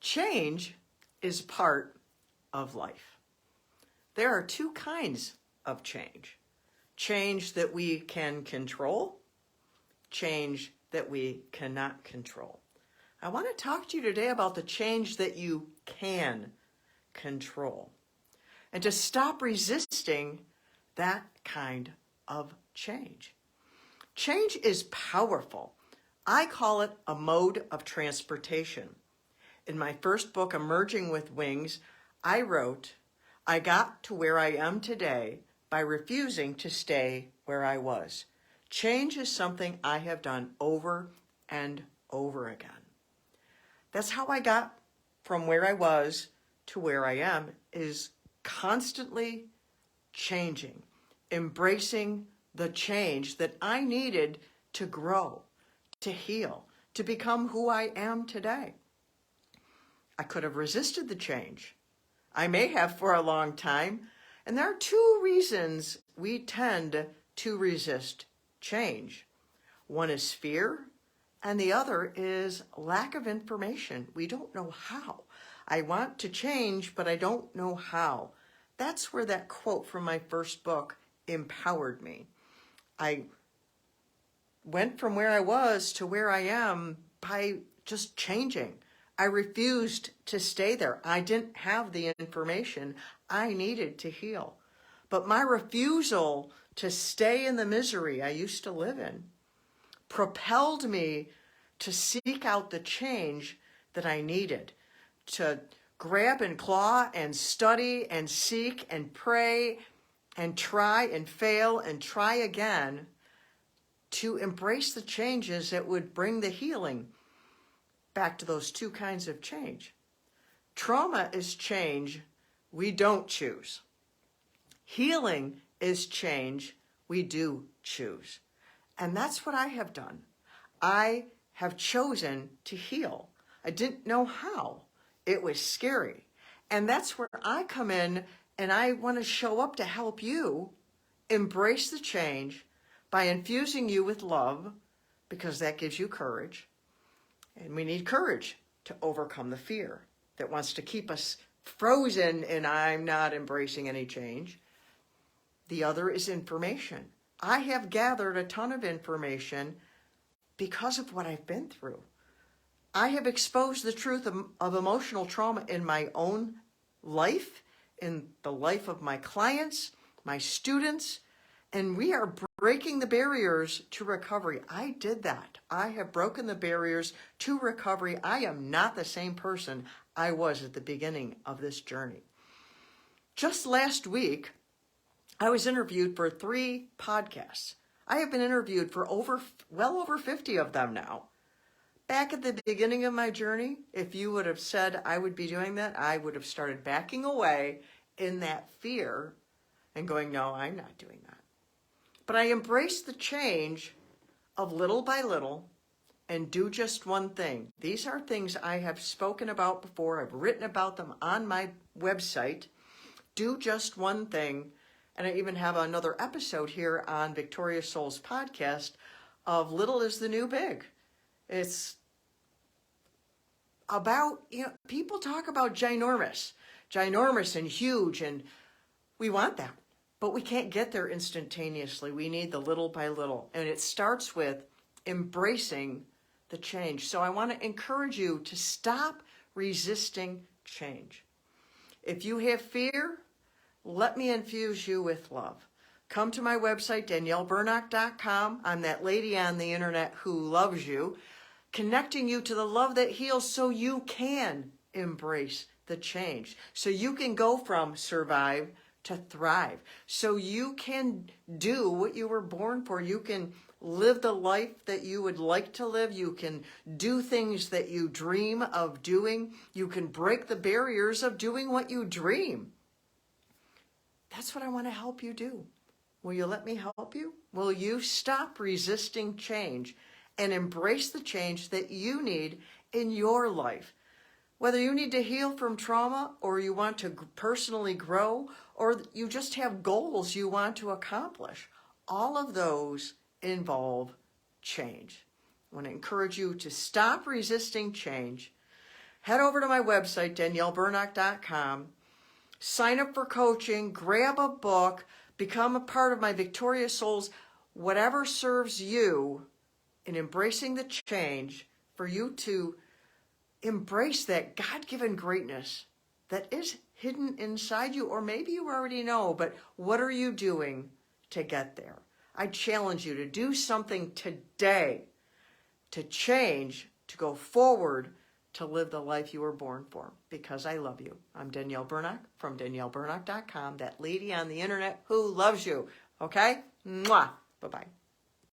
Change is part of life. There are two kinds of change. Change that we can control, change that we cannot control. I want to talk to you today about the change that you can control and to stop resisting that kind of change. Change is powerful. I call it a mode of transportation. In my first book, Emerging with Wings, I wrote, I got to where I am today by refusing to stay where I was. Change is something I have done over and over again. That's how I got from where I was to where I am, is constantly changing, embracing the change that I needed to grow, to heal, to become who I am today. I could have resisted the change. I may have for a long time. And there are two reasons we tend to resist change. One is fear, and the other is lack of information. We don't know how. I want to change, but I don't know how. That's where that quote from my first book empowered me. I went from where I was to where I am by just changing. I refused to stay there. I didn't have the information I needed to heal. But my refusal to stay in the misery I used to live in propelled me to seek out the change that I needed, to grab and claw and study and seek and pray and try and fail and try again to embrace the changes that would bring the healing. Back to those two kinds of change. Trauma is change we don't choose. Healing is change we do choose. And that's what I have done. I have chosen to heal. I didn't know how. It was scary. And that's where I come in, and I want to show up to help you embrace the change by infusing you with love, because that gives you courage. And we need courage to overcome the fear that wants to keep us frozen and I'm not embracing any change. The other is information. I have gathered a ton of information because of what I've been through. I have exposed the truth of emotional trauma in my own life, in the life of my clients, my students, and we are breaking the barriers to recovery. I did that. I have broken the barriers to recovery. I am not the same person I was at the beginning of this journey. Just last week, I was interviewed for 3 podcasts. I have been interviewed for well over 50 of them now. Back at the beginning of my journey, if you would have said I would be doing that, I would have started backing away in that fear and going, no, I'm not doing that. But I embrace the change of little by little and do just one thing. These are things I have spoken about before. I've written about them on my website. Do just one thing. And I even have another episode here on Victorious Souls podcast of Little is the New Big. It's about, people talk about ginormous and huge, and we want that. But we can't get there instantaneously. We need the little by little. And it starts with embracing the change. So I want to encourage you to stop resisting change. If you have fear, let me infuse you with love. Come to my website, DanielleBurnock.com. I'm that lady on the internet who loves you, connecting you to the love that heals so you can embrace the change. So you can go from survive to thrive. So you can do what you were born for. You can live the life that you would like to live. You can do things that you dream of doing. You can break the barriers of doing what you dream. That's what I want to help you do. Will you let me help you? Will you stop resisting change and embrace the change that you need in your life? Whether you need to heal from trauma, or you want to personally grow, or you just have goals you want to accomplish, all of those involve change. I want to encourage you to stop resisting change, head over to my website, DanielleBurnock.com, sign up for coaching, grab a book, become a part of my Victorious Souls, whatever serves you in embracing the change for you to embrace that God-given greatness that is hidden inside you, or maybe you already know, but what are you doing to get there? I challenge you to do something today to change, to go forward, to live the life you were born for, because I love you. I'm Danielle Burnock from DanielleBurnock.com, that lady on the internet who loves you. Okay? Mwah. Bye-bye.